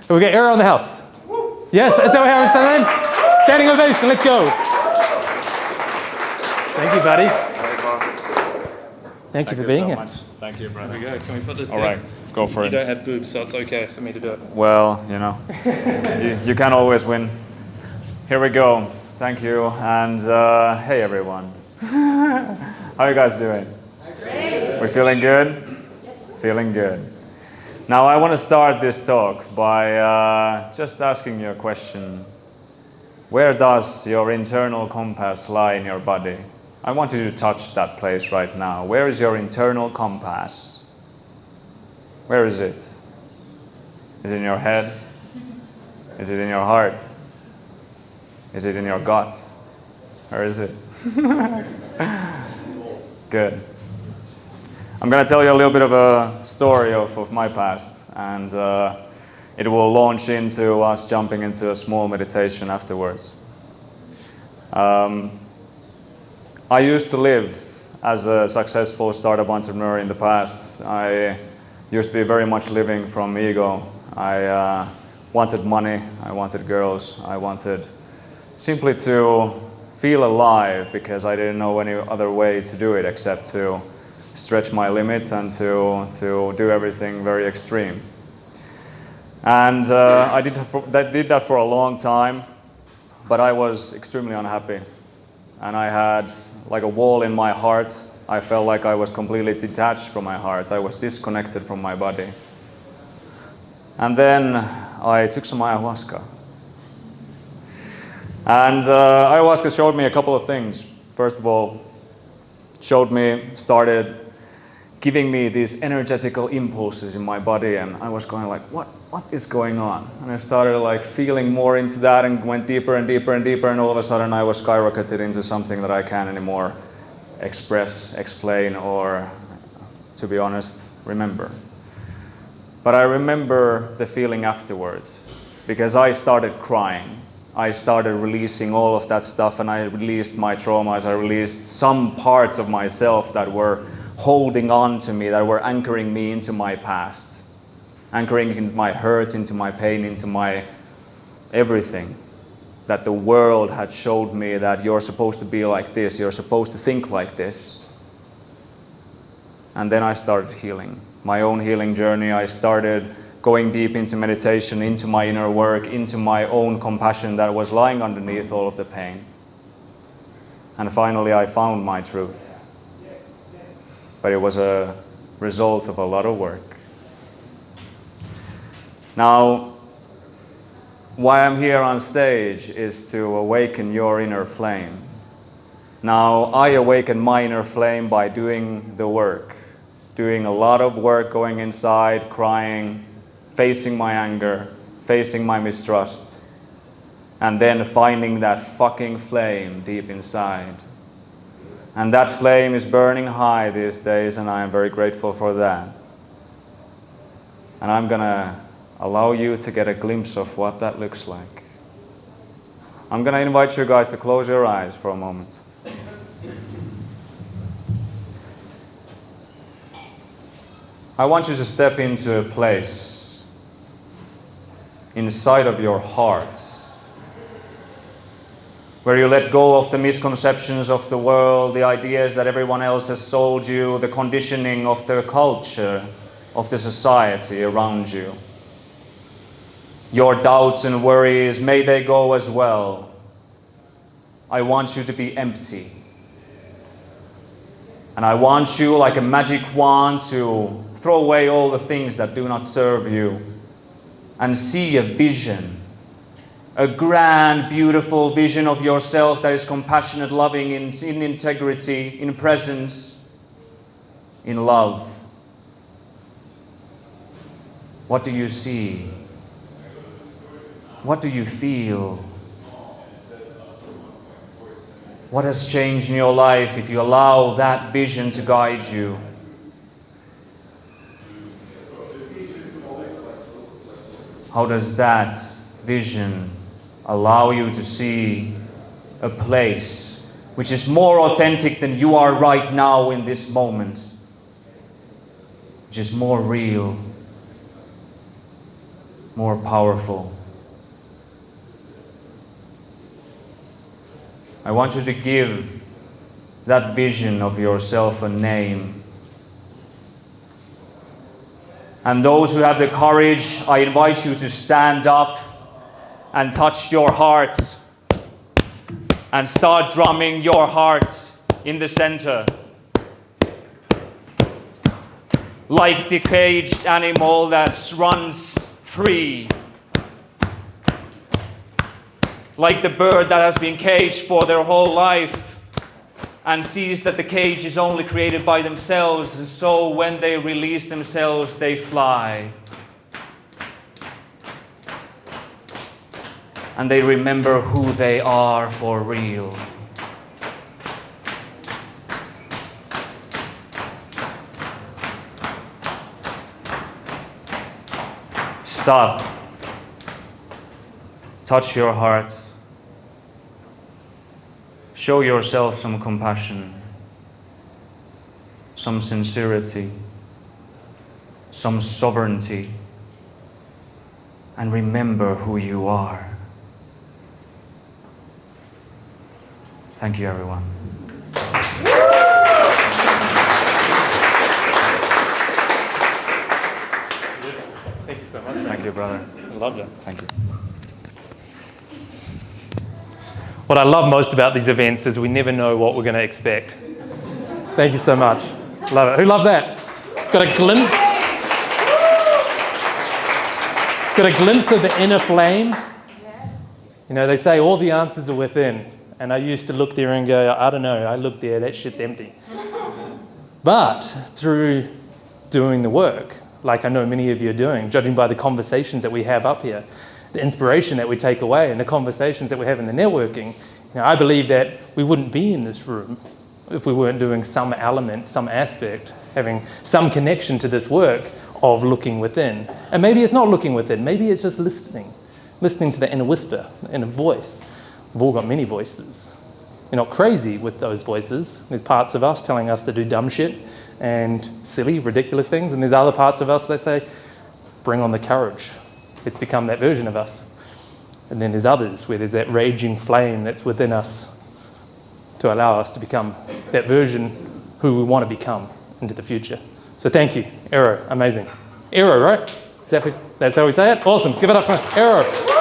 We get Eero in the house. Yes, is that what Aaron's saying? Standing ovation, let's go. Thank you, buddy. Thank you for being here. Thank you, brother. There we go. Can we put this All right, go for it. You don't have boobs, so it's okay for me to do it. Well, you know, you can't always win. Here we go. Thank you, and hey everyone. How are you guys doing? Great. We feeling good? Yes. Feeling good. Now I want to start this talk by just asking you a question. Where does your internal compass lie in your body? I want you to touch that place right now. Where is your internal compass? Where is it? Is it in your head? Is it in your heart? Is it in your gut? Where is it? Good. I'm going to tell you a little bit of a story of my past, and it will launch into us jumping into a small meditation afterwards. I used to live as a successful startup entrepreneur in the past. I used to be very much living from ego. I wanted money, I wanted girls, I wanted simply to feel alive because I didn't know any other way to do it except to stretch my limits and to do everything very extreme. And I did that for a long time, but I was extremely unhappy. And I had like a wall in my heart. I felt like I was completely detached from my heart. I was disconnected from my body. And then I took some ayahuasca. And ayahuasca showed me a couple of things. First of all, started giving me these energetical impulses in my body, and I was going like, what is going on? And I started like feeling more into that and went deeper and deeper and deeper, and all of a sudden I was skyrocketed into something that I can't anymore express, explain, or, to be honest, remember. But I remember the feeling afterwards, because I started crying. I started releasing all of that stuff, and I released my traumas. I released some parts of myself that were holding on to me, that were anchoring me into my past, anchoring into my hurt, into my pain, into my everything. That the world had showed me that you're supposed to be like this, you're supposed to think like this. And then I started healing, my own healing journey. I started going deep into meditation, into my inner work, into my own compassion that was lying underneath all of the pain. And finally I found my truth. But it was a result of a lot of work. Now, why I'm here on stage is to awaken your inner flame. Now, I awaken my inner flame by doing the work, doing a lot of work, going inside, crying, facing my anger, facing my mistrust, and then finding that fucking flame deep inside. And that flame is burning high these days, and I am very grateful for that. And I'm gonna allow you to get a glimpse of what that looks like. I'm gonna invite you guys to close your eyes for a moment. I want you to step into a place inside of your heart, where you let go of the misconceptions of the world, the ideas that everyone else has sold you, the conditioning of the culture, of the society around you. Your doubts and worries, may they go as well. I want you to be empty. And I want you, like a magic wand, to throw away all the things that do not serve you and see a vision. A grand, beautiful vision of yourself that is compassionate, loving, in integrity, in presence, in love. What do you see? What do you feel? What has changed in your life if you allow that vision to guide you? How does that vision allow you to see a place which is more authentic than you are right now in this moment, which is more real, more powerful. I want you to give that vision of yourself a name. And those who have the courage, I invite you to stand up and touch your heart and start drumming your heart in the center. Like the caged animal that runs free. Like the bird that has been caged for their whole life and sees that the cage is only created by themselves, and so when they release themselves, they fly. And they remember who they are for real. Stop. Touch your heart. Show yourself some compassion, some sincerity, some sovereignty, and remember who you are. Thank you, everyone. Thank you so much. Thank you, brother. I loved it. Thank you. What I love most about these events is we never know what we're going to expect. Thank you so much. Love it. Who loved that? Got a glimpse? Got a glimpse of the inner flame? You know, they say all the answers are within. And I used to look there and go, I don't know, I look there, that shit's empty. But through doing the work, like I know many of you are doing, judging by the conversations that we have up here, the inspiration that we take away and the conversations that we have in the networking, you know, I believe that we wouldn't be in this room if we weren't doing some element, some aspect, having some connection to this work of looking within. And maybe it's not looking within, maybe it's just listening to the inner whisper, the inner voice. We've all got many voices. We're not crazy with those voices. There's parts of us telling us to do dumb shit and silly, ridiculous things, and there's other parts of us that say, bring on the courage. Let's become that version of us. And then there's others where there's that raging flame that's within us to allow us to become that version who we want to become into the future. So thank you, Eero, amazing. Eero, right? That's how we say it? Awesome, give it up for Eero.